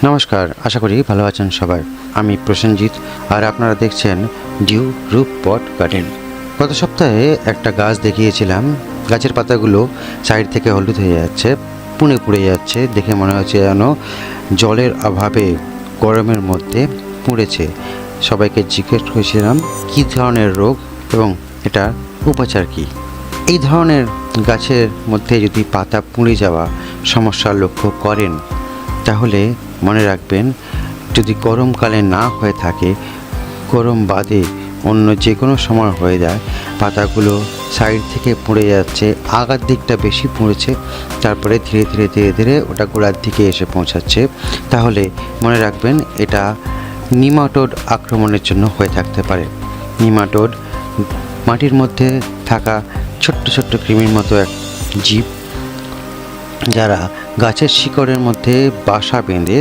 নমস্কার, আশা করি ভালো আছেন সবাই। আমি প্রসেনজিৎ, আর আপনারা দেখছেন ডিউ রুপ পট গার্ডেন। গত সপ্তাহে একটা গাছ দেখিয়েছিলাম। গাছের পাতাগুলো সাইড থেকে হলুদ হয়ে যাচ্ছে, পুড়ে যাচ্ছে। দেখে মনে হচ্ছে যেন জলের অভাবে গরমের মধ্যে পুড়েছে। সবাইকে জিজ্ঞেস করেছিলাম কী ধরনের রোগ এবং এটা উপচার কী। এই ধরনের গাছের মধ্যে যদি পাতা পুড়ে যাওয়া সমস্যার লক্ষ্য করেন, তাহলে মনে রাখবেন, যদি গরমকালে না হয়ে থাকে, গরম বাদে অন্য যে কোনো সময় হয়ে যায়, পাতাগুলো সাইড থেকে পুড়ে যাচ্ছে, আগার দিকটা বেশি পুড়েছে, তারপরে ধীরে ধীরে ওটা গোড়ার দিকে এসে পৌঁছাচ্ছে, তাহলে মনে রাখবেন এটা নিমাটোড আক্রমণের জন্য হয়ে থাকতে পারে। নিমাটোড মাটির মধ্যে থাকা ছোট্ট কৃমির মতো এক জীব, যারা গাছের শিকড়ের মধ্যে বাসা বেঁধে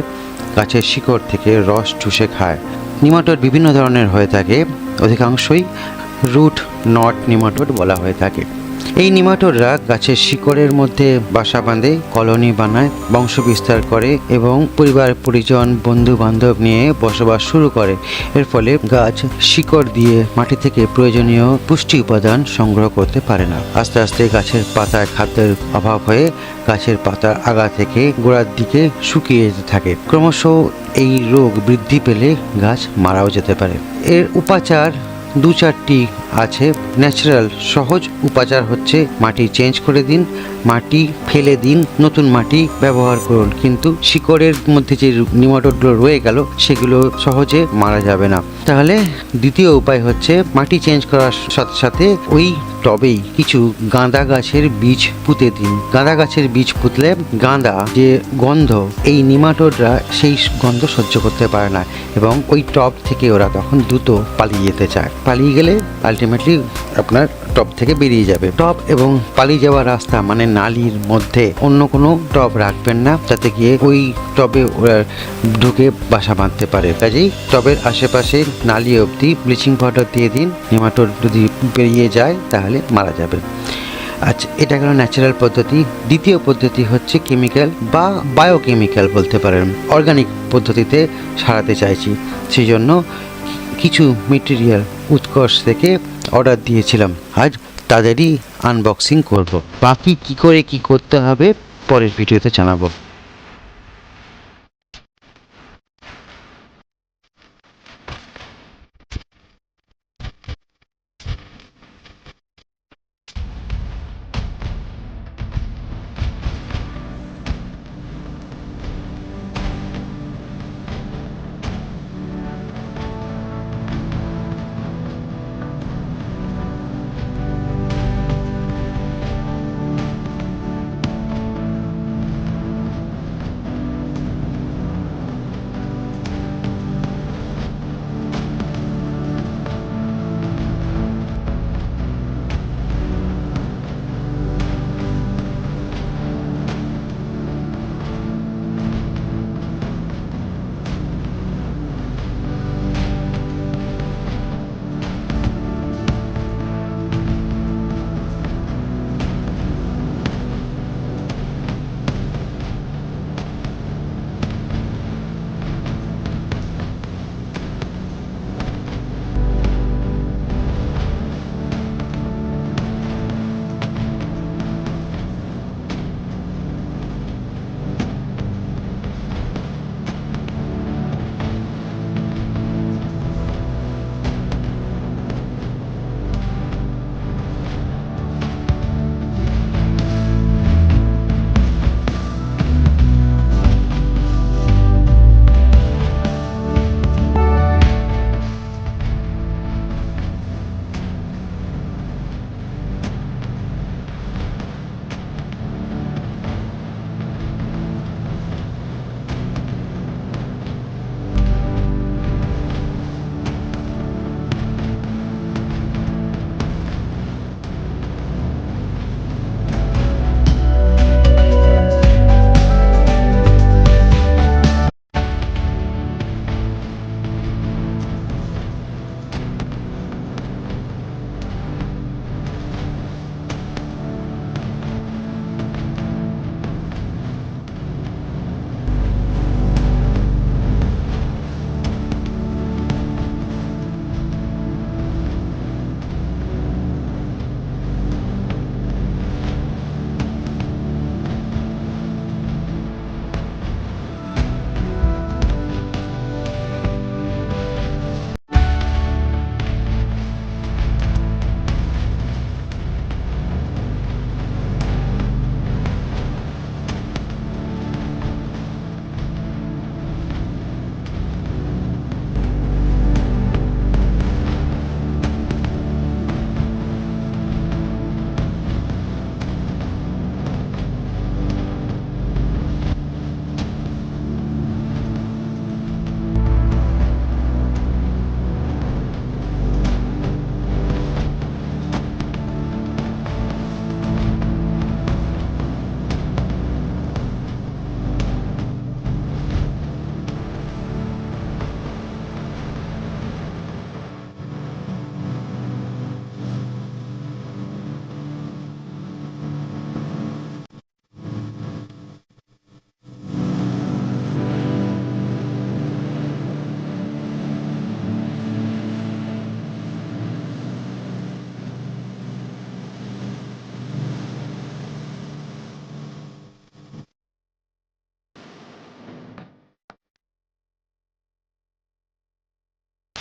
গাছের শিকড় থেকে রস চুষে খায়। নিমাটোড বিভিন্ন ধরনের হয়ে থাকে, অধিকাংশই রুট নট নিমাটোড বলা হয়ে থাকে। এই নিমাটোডরা গাছের শিকড়ের মধ্যে বাসা বাঁধে, কলোনি বানায়, বংশ বিস্তার করে এবং পরিবার পরিজন বন্ধু বান্ধব নিয়ে বসবাস শুরু করে। এর ফলে গাছ শিকড় দিয়ে মাটি থেকে প্রয়োজনীয় পুষ্টি উপাদান সংগ্রহ করতে পারে না। আস্তে আস্তে গাছের পাতায় খাদ্যের অভাব হয়ে গাছের পাতার আগা থেকে গোড়ার দিকে শুকিয়ে যেতে থাকে। ক্রমশ এই রোগ বৃদ্ধি পেলে গাছ মারাও যেতে পারে। এর উপাচার দু চারটি আছে। ন্যাচারাল সহজ উপাচার হচ্ছে মাটি চেঞ্জ করে দিন, মাটি ফেলে দিন, নতুন মাটি ব্যবহার করুন, কিন্তু শিকড়ের মধ্যে যে নিমাটোডগুলো রয়ে গেল সেগুলো সহজে মারা যাবে না। তাহলে দ্বিতীয় উপায় হচ্ছে মাটি চেঞ্জ করার সাথে সাথে ওই টবেই কিছু গাঁদা গাছের বীজ পুঁতে দিন। গাঁদা গাছের বীজ পুঁতলে গাঁদা যে গন্ধ, এই নিমাটোডরা সেই গন্ধ সহ্য করতে পারে না এবং ওই টব থেকে ওরা তখন দ্রুত পালিয়ে যেতে চায়। পালিয়ে গেলে আলটিমেটলি আপনার টব থেকে বেরিয়ে যাবে। টব এবং পালিয়ে যাওয়ার রাস্তা মানে নালির মধ্যে অন্য কোনো টব রাখবেন না, যাতে গিয়ে ওই টবে ওরা ঢুকে বাসা বাঁধতে পারে। কাজেই টবের আশেপাশে নালি অবধি ব্লিচিং পাউডার দিয়ে দিন। নিমাটোড যদি বেরিয়ে যায় তাহলে মারা যাবে। আচ্ছা, এটা গেল ন্যাচারাল পদ্ধতি। দ্বিতীয় পদ্ধতি হচ্ছে কেমিক্যাল বা বায়োকেমিক্যাল বলতে পারেন। অর্গানিক পদ্ধতিতে সারাতে চাইছি, সেই জন্য কিছু মেটেরিয়াল উৎকর্ষ থেকে অর্ডার দিয়েছিলাম। আজ তাদেরই আনবক্সিং করব। বাকি কি করে কি করতে হবে পরের ভিডিওতে জানাবো।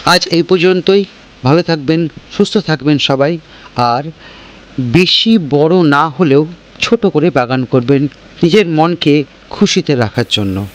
আজ এই পর্যন্তই। ভালো থাকবেন, সুস্থ থাকবেন সবাই। আর বেশি বড় না হলেও ছোট করে বাগান করবেন নিজের মনকে খুশিতে রাখার জন্য।